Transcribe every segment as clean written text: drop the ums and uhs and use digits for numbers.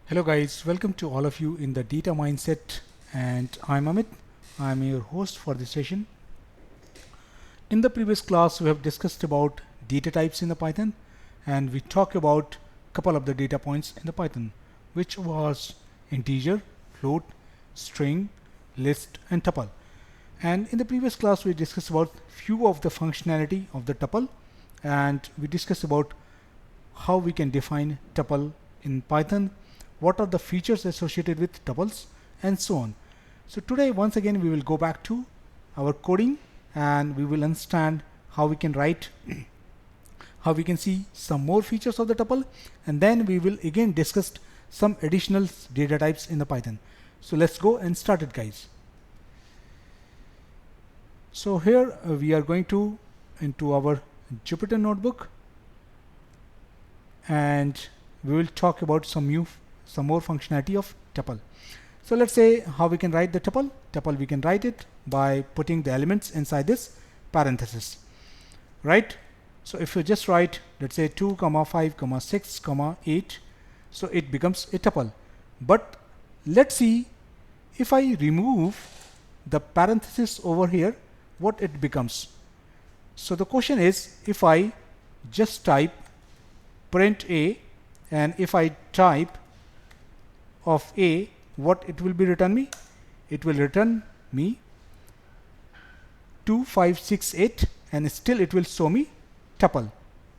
Hello guys, welcome to all of you in the data mindset, and I'm Amit. I'm your host for this session. In the previous class we have discussed about data types in the Python, and we talked about a couple of the data points in the Python, which was integer, float, string, list and tuple. And in the previous class we discussed about few of the functionality of the tuple, and we discussed about how we can define tuple in Python, what are the features associated with tuples, and so on. So today once again we will go back to our coding and we will understand how we can write, how we can see some more features of the tuple, and then we will again discuss some additional data types in the Python. So let's go and start it, guys. So here we are going to into our Jupyter notebook, and we will talk about some more functionality of tuple. So let's say how we can write the tuple. Tuple we can write it by putting the elements inside this parenthesis, right? So if you just write, let's say 2 comma 5 comma 6 comma 8, so it becomes a tuple. But let's see, if I remove the parenthesis over here, what it becomes. So the question is, if I just type print a, and if I type of a, what it will be return me? It will return me 2568, and still it will show me tuple.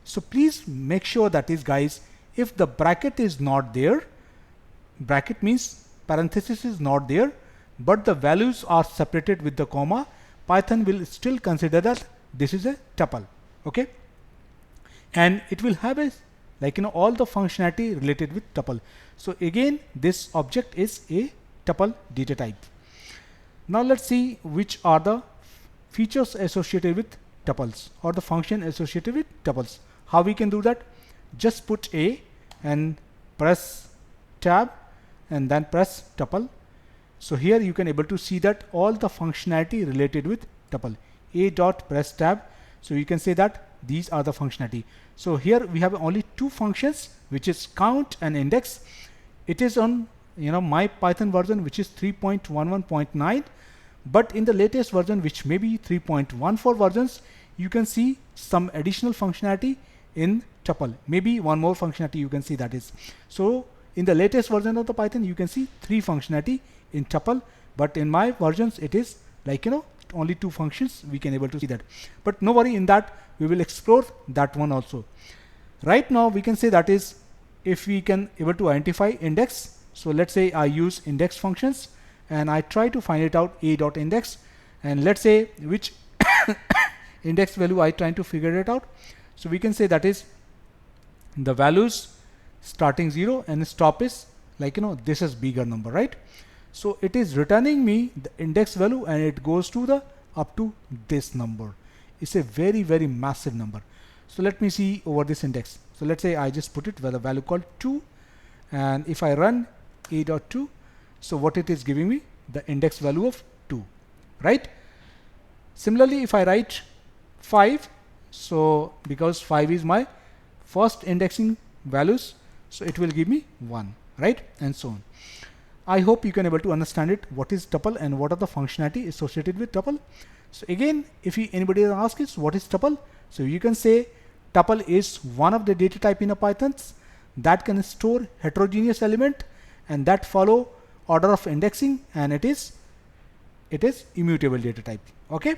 So please make sure that is, guys, if the bracket is not there, bracket means parenthesis is not there, but the values are separated with the comma, Python will still consider that this is a tuple. Okay, and it will have a all the functionality related with tuple. So again, this object is a tuple data type. Now let's see which are the features associated with tuples, or the function associated with tuples. How we can do that? Just put a and press tab and then press tuple. So here you can able to see that all the functionality related with tuple. A dot press tab. So you can say that these are the functionality. So here we have only two functions, which is count and index. It is on my Python version, which is 3.11.9, but in the latest version, which may be 3.14 versions, you can see some additional functionality in tuple. Maybe one more functionality you can see, that is. So in the latest version of the Python, you can see three functionality in tuple, but in my versions it is only two functions. We can able to see that, but no worry, in that we will explore that one also. Right now we can say that is, if we can able to identify index. So let's say I use index functions and I try to find it out, a dot index, and let's say which index value I trying to figure it out. So we can say that is the values starting 0 and stop is this is bigger number, right? So it is returning me the index value, and it goes to the up to this number. It's a very massive number. So let me see over this index. So let's say I just put it with a value called 2, and if I run a.2, so what it is giving me? The index value of 2, right? Similarly, if I write 5, so because 5 is my first indexing values, so it will give me 1, right? And so on. I hope you can able to understand it, what is tuple and what are the functionality associated with tuple. So again, if anybody asks us what is tuple, so you can say tuple is one of the data type in a Python that can store heterogeneous element and that follow order of indexing, and it is immutable data type. Okay,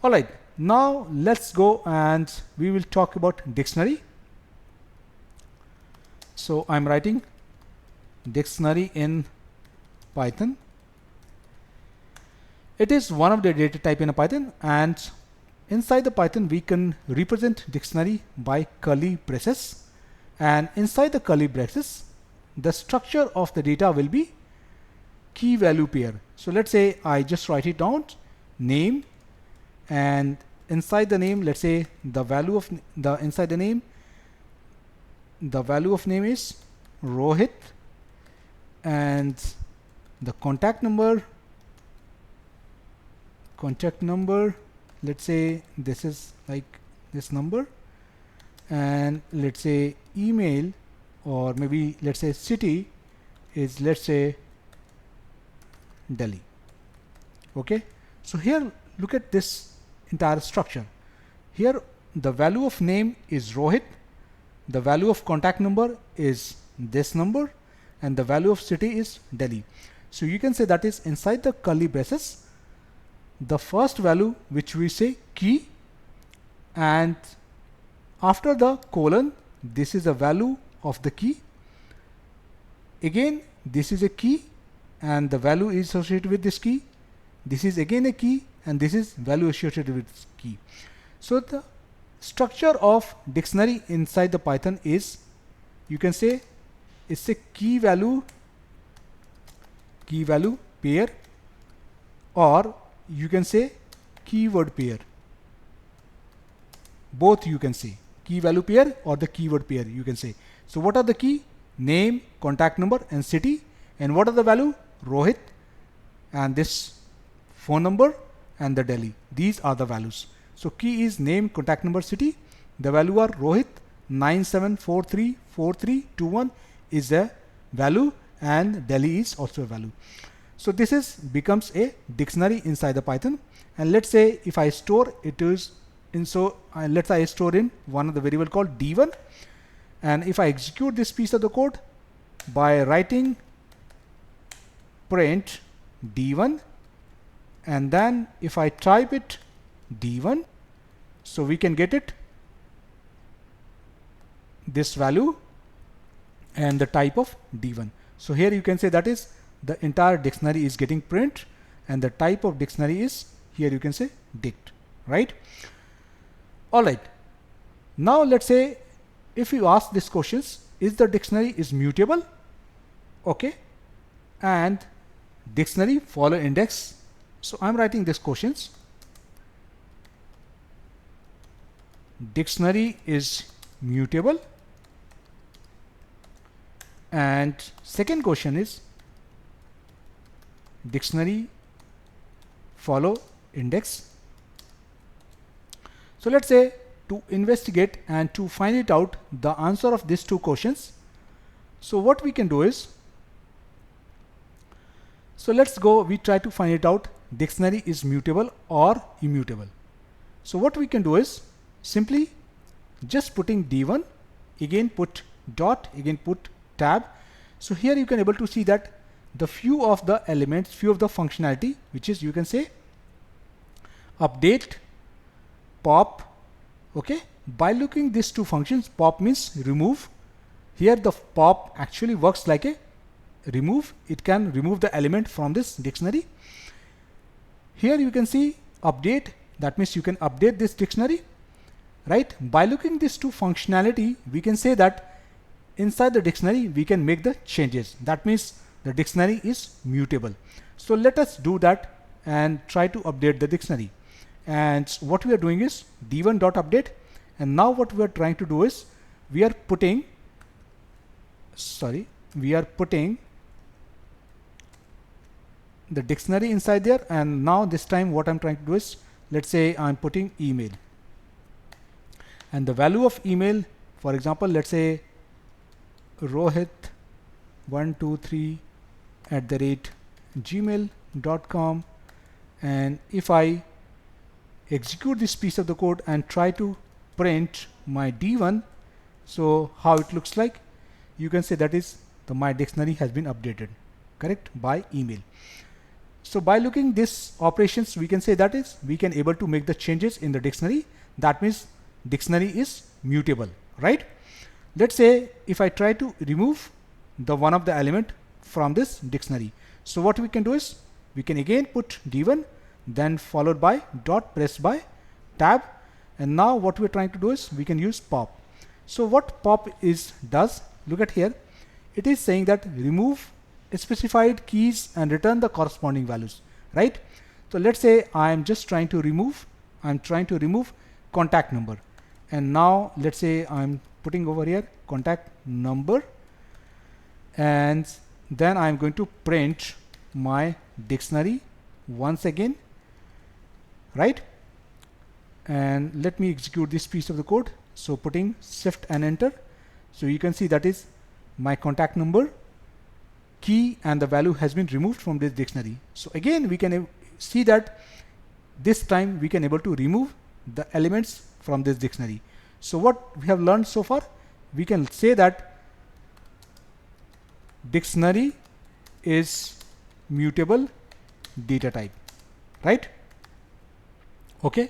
all right, now let's go and we will talk about dictionary. So I'm writing dictionary in Python. It is one of the data type in a Python, and inside the Python we can represent dictionary by curly braces, and inside the curly braces the structure of the data will be key value pair. So let's say I just write it down, name, and inside the name, let's say the value of the inside the name, the value of name is Rohit, and the contact number, let's say this is like this number, and let's say email, or maybe let's say city, is, let's say, Delhi. Okay, so here look at this entire structure. Here the value of name is Rohit, the value of contact number is this number, and the value of city is Delhi. So you can say that is inside the curly braces, the first value which we say key, and after the colon this is a value of the key. Again this is a key and the value is associated with this key. This is again a key and this is value associated with this key. So the structure of dictionary inside the Python is, you can say, it's a key value pair, or you can say keyword pair. Both you can say, key value pair or the keyword pair you can say. So what are the key? Name, contact number and city. And what are the value? Rohit and this phone number and the Delhi. These are the values. So key is name, contact number, city. The value are Rohit 97434321 is a value and Delhi is also a value. So this is becomes a dictionary inside the Python. And let's say if I store it is in, so let's say I store in one of the variable called D1, and if I execute this piece of the code by writing print D1, and then if I type it D1, so we can get it this value and the type of D1. So here you can say that is the entire dictionary is getting print and the type of dictionary is, here you can say dict, right? All right. Now let's say if you ask these questions, is the dictionary is mutable? Okay. And dictionary follow index. So I'm writing these questions. Dictionary is mutable. And second question is dictionary follow index. So let's say to investigate and to find it out the answer of these two questions. So what we can do is, so let's go, we try to find it out, dictionary is mutable or immutable. So what we can do is simply just putting D1, again put dot, again put tab. So here you can able to see that the few of the elements, few of the functionality, which is you can say update, pop. Okay, by looking these two functions, pop means remove. Here the pop actually works like a remove. It can remove the element from this dictionary. Here you can see update, that means you can update this dictionary, right? By looking these two functionality, we can say that inside the dictionary we can make the changes. That means the dictionary is mutable. So let us do that and try to update the dictionary. And what we are doing is d1.update, and now what we are trying to do is we are putting the dictionary inside there. And now this time what I'm trying to do is, let's say I'm putting email, and the value of email, for example, let's say rohit123@gmail.com. and if I execute this piece of the code and try to print my D1, so how it looks like, you can say that is the my dictionary has been updated, correct, by email. So by looking this operations, we can say that is we can able to make the changes in the dictionary. That means dictionary is mutable, right? Let's say if I try to remove the one of the element from this dictionary, so what we can do is we can again put D1, then followed by dot, pressed by tab, and now what we're trying to do is we can use pop. So what pop is does, look at here, it is saying that remove specified keys and return the corresponding values, right? So let's say I'm just trying to remove, contact number, and now let's say I'm putting over here contact number, and then I'm going to print my dictionary once again, right? And let me execute this piece of the code. So putting shift and enter, so you can see that is my contact number key and the value has been removed from this dictionary. So again, we can see that this time we can able to remove the elements from this dictionary. So what we have learned so far, we can say that dictionary is mutable data type, right? Okay.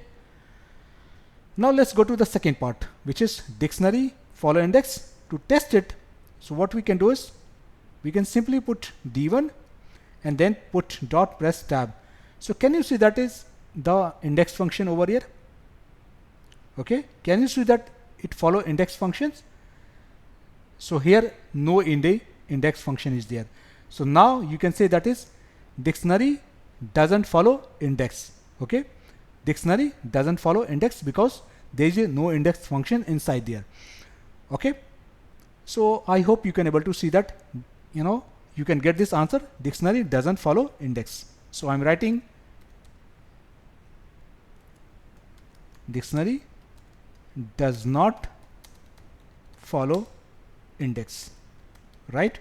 Now let's go to the second part, which is dictionary follow index. To test it, so what we can do is we can simply put D1 and then put dot press tab. So can you see that is the index function over here? Okay, can you see that it follow index functions? So here no index function is there. So now you can say that is dictionary doesn't follow index. Okay, dictionary doesn't follow index because there is no index function inside there. Okay, so I hope you can able to see that, you can get this answer. Dictionary doesn't follow index. So I'm writing dictionary does not follow index, right?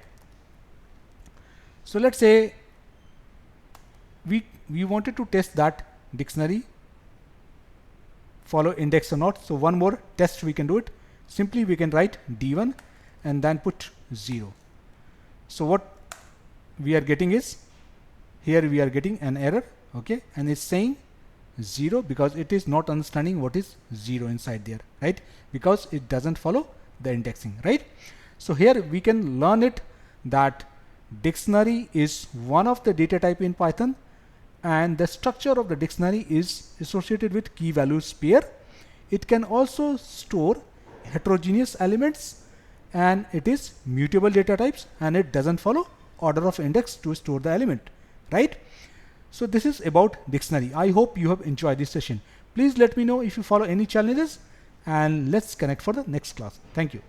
So let's say we wanted to test that dictionary follow index or not. So one more test we can do it. Simply we can write D1 and then put 0. So what we are getting is, here we are getting an error, okay, and it's saying 0 because it is not understanding what is 0 inside there, right? Because it doesn't follow the indexing, right? So here we can learn it that dictionary is one of the data type in Python, and the structure of the dictionary is associated with key values pair. It can also store heterogeneous elements, and it is mutable data types, and it doesn't follow order of index to store the element, right? So this is about dictionary. I hope you have enjoyed this session. Please let me know if you follow any challenges, and let's connect for the next class. Thank you.